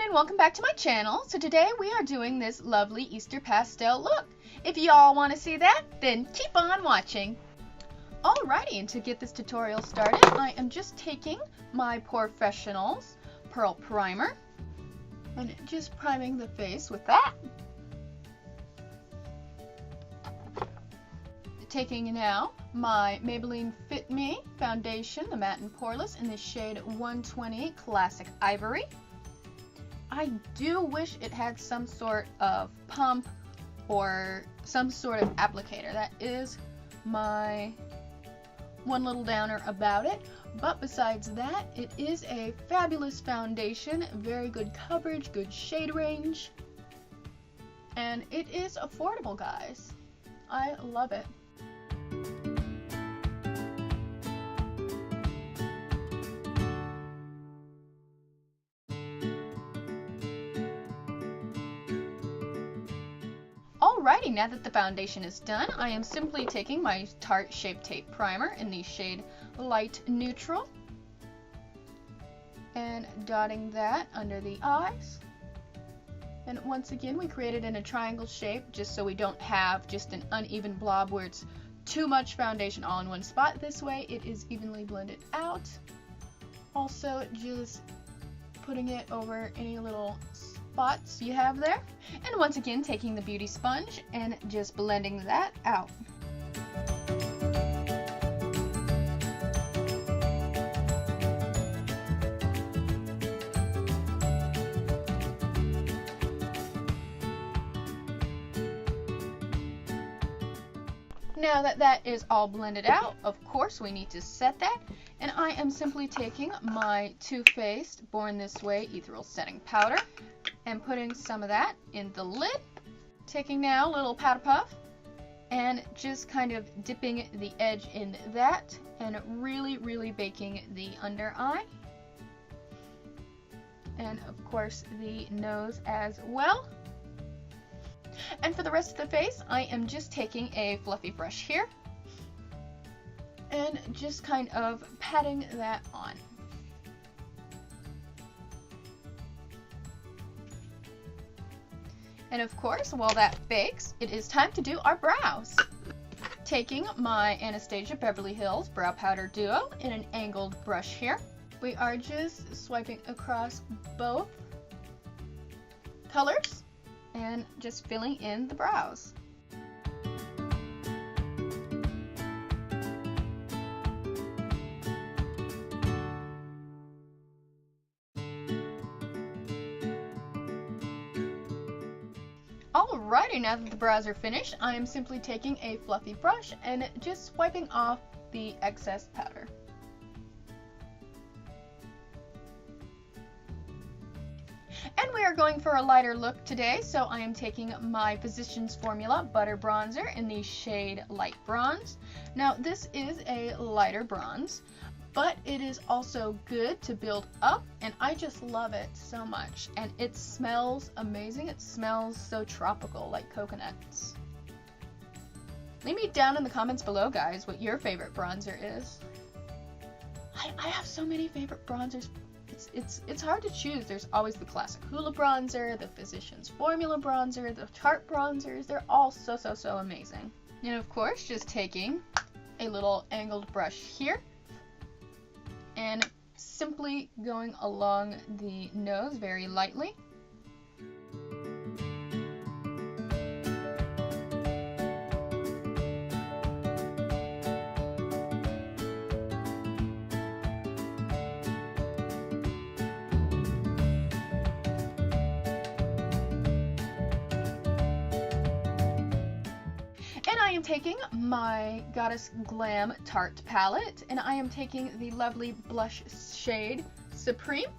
and welcome back to my channel. So today we are doing this lovely Easter pastel look. If y'all want to see that, then keep on watching. Alrighty, and to get this tutorial started, I am just taking my Professionals Pearl Primer and just priming the face with that. Taking now my Maybelline Fit Me foundation, the matte and poreless, in the shade 120 Classic Ivory. I do wish it had some sort of pump or some sort of applicator. That is my one little downer about it. But besides that, it is a fabulous foundation, very good coverage, good shade range, and it is affordable, guys. I love it. Alrighty, now that the foundation is done, I am simply taking my Tarte Shape Tape Primer in the shade Light Neutral and dotting that under the eyes. And once again, we create it in a triangle shape just so we don't have just an uneven blob where it's too much foundation all in one spot. This way it is evenly blended out. Also, just putting it over any little spots you have there. And once again, taking the beauty sponge and just blending that out. Now that that is all blended out, of course we need to set that, and I am simply taking my Too Faced Born This Way Ethereal Setting Powder and putting some of that in the lid. Taking now a little powder puff and just kind of dipping the edge in that and really baking the under eye. And of course the nose as well. And for the rest of the face, I am just taking a fluffy brush here and just kind of patting that on. And of course, while that bakes, it is time to do our brows. Taking my Anastasia Beverly Hills Brow Powder Duo in an angled brush here, we are just swiping across both colors and just filling in the brows. Alrighty, now that the brows are finished, I am simply taking a fluffy brush and just wiping off the excess powder. And we are going for a lighter look today, so I am taking my Physicians Formula Butter Bronzer in the shade Light Bronze. Now this is a lighter bronze, but it is also good to build up, and I just love it so much. And it smells amazing. It smells so tropical, like coconuts. Leave me down in the comments below, guys, what your favorite bronzer is. I have so many favorite bronzers. It's hard to choose. There's always the classic Hoola bronzer, the Physicians Formula bronzer, the Tarte bronzers. They're all so amazing. And of course, just taking a little angled brush here and simply going along the nose very lightly. And I am taking my Goddess Glam Tarte palette, and I am taking the lovely blush shade Supreme.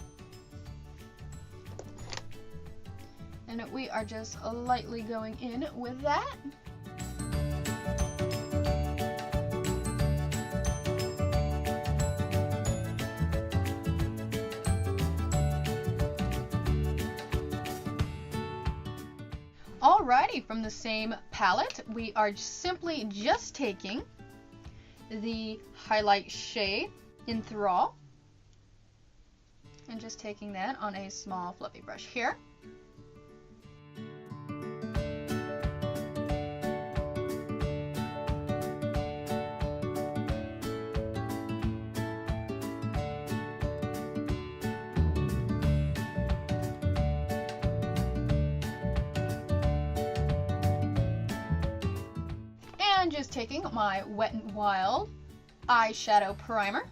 And we are just lightly going in with that. Alrighty, from the same palette, we are simply just taking the highlight shade Enthrall And just taking that on a small fluffy brush here. And just taking my Wet n Wild eyeshadow primer.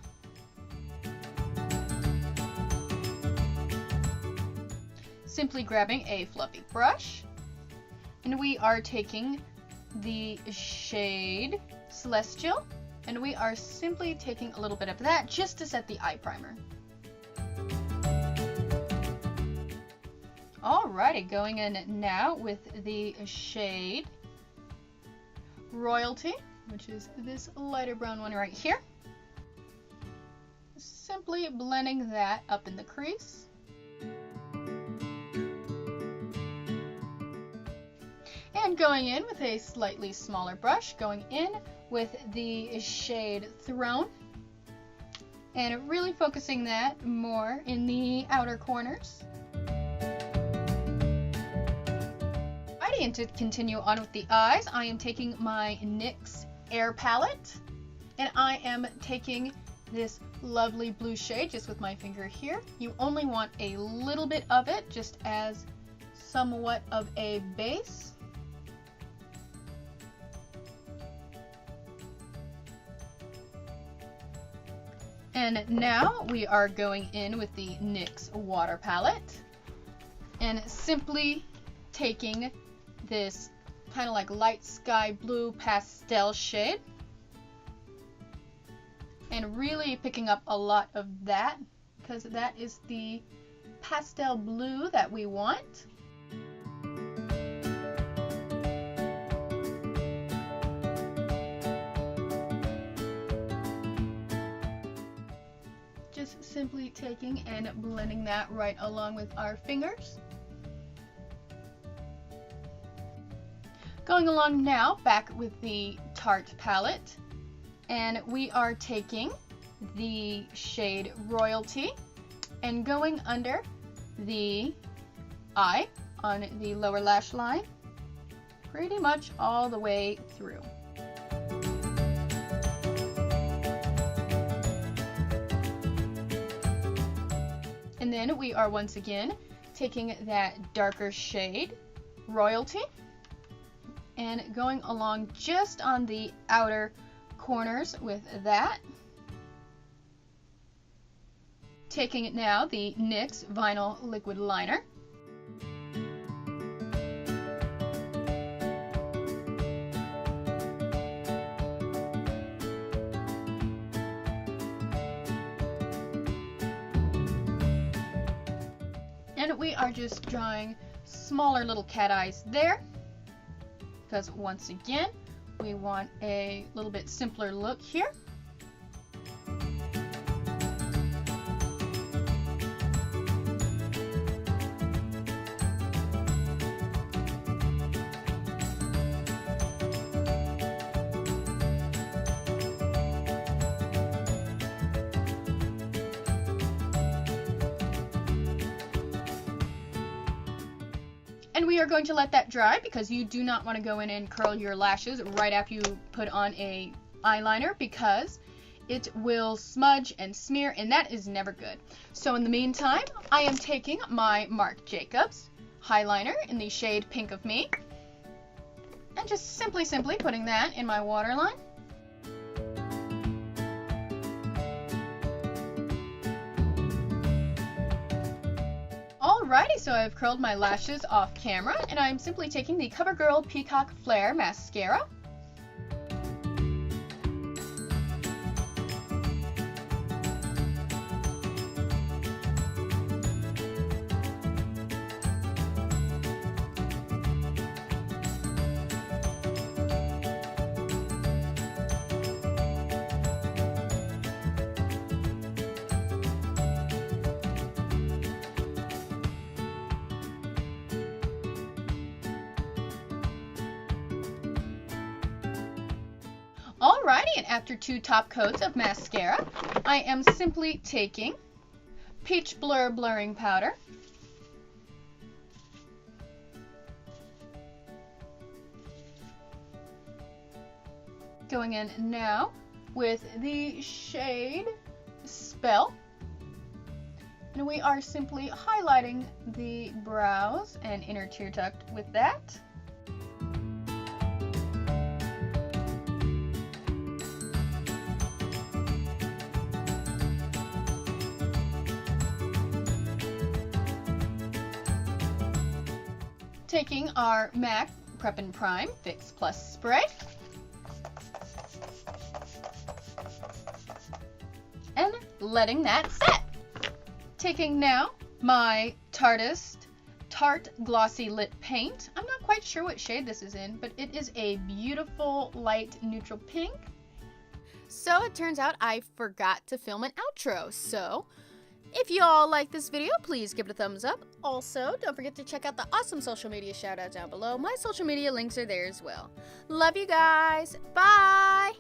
Simply grabbing a fluffy brush, and we are taking the shade Celestial, and we are simply taking a little bit of that just to set the eye primer. Alrighty, going in now with the shade Royalty, which is this lighter brown one right here. Simply blending that up in the crease. And going in with a slightly smaller brush, going in with the shade Throne, and really focusing that more in the outer corners. Alrighty, and to continue on with the eyes, I am taking my NYX Air Palette, and I am taking this lovely blue shade just with my finger here. You only want a little bit of it, just as somewhat of a base. And now we are going in with the NYX Water Palette and simply taking this kind of like light sky blue pastel shade and really picking up a lot of that, because that is the pastel blue that we want. Just simply taking and blending that right along with our fingers. Going along now, back with the Tarte palette, and we are taking the shade Royalty and going under the eye on the lower lash line, pretty much all the way through. And then we are once again taking that darker shade, Royalty, and going along just on the outer corners with that. Taking now the NYX Vinyl Liquid Liner. And we are just drawing smaller little cat eyes there, because once again, we want a little bit simpler look here. And we are going to let that dry, because you do not want to go in and curl your lashes right after you put on a eyeliner, because it will smudge and smear, and that is never good. So in the meantime, I am taking my Marc Jacobs highliner in the shade Pink of Me, and just simply putting that in my waterline. Alrighty, so I've curled my lashes off camera, and I'm simply taking the CoverGirl Peacock Flare Mascara. Alrighty, and after 2 top coats of mascara, I am simply taking peach blur blurring powder. Going in now with the shade Spell. And we are simply highlighting the brows and inner tear duct with that. Taking our MAC Prep and Prime Fix Plus spray. And letting that set. Taking now my Tarte Glossy Lit Paint. I'm not quite sure what shade this is in, but it is a beautiful light neutral pink. So it turns out I forgot to film an outro, so if you all like this video, please give it a thumbs up. Also, don't forget to check out the awesome social media shout out down below. My social media links are there as well. Love you guys. Bye!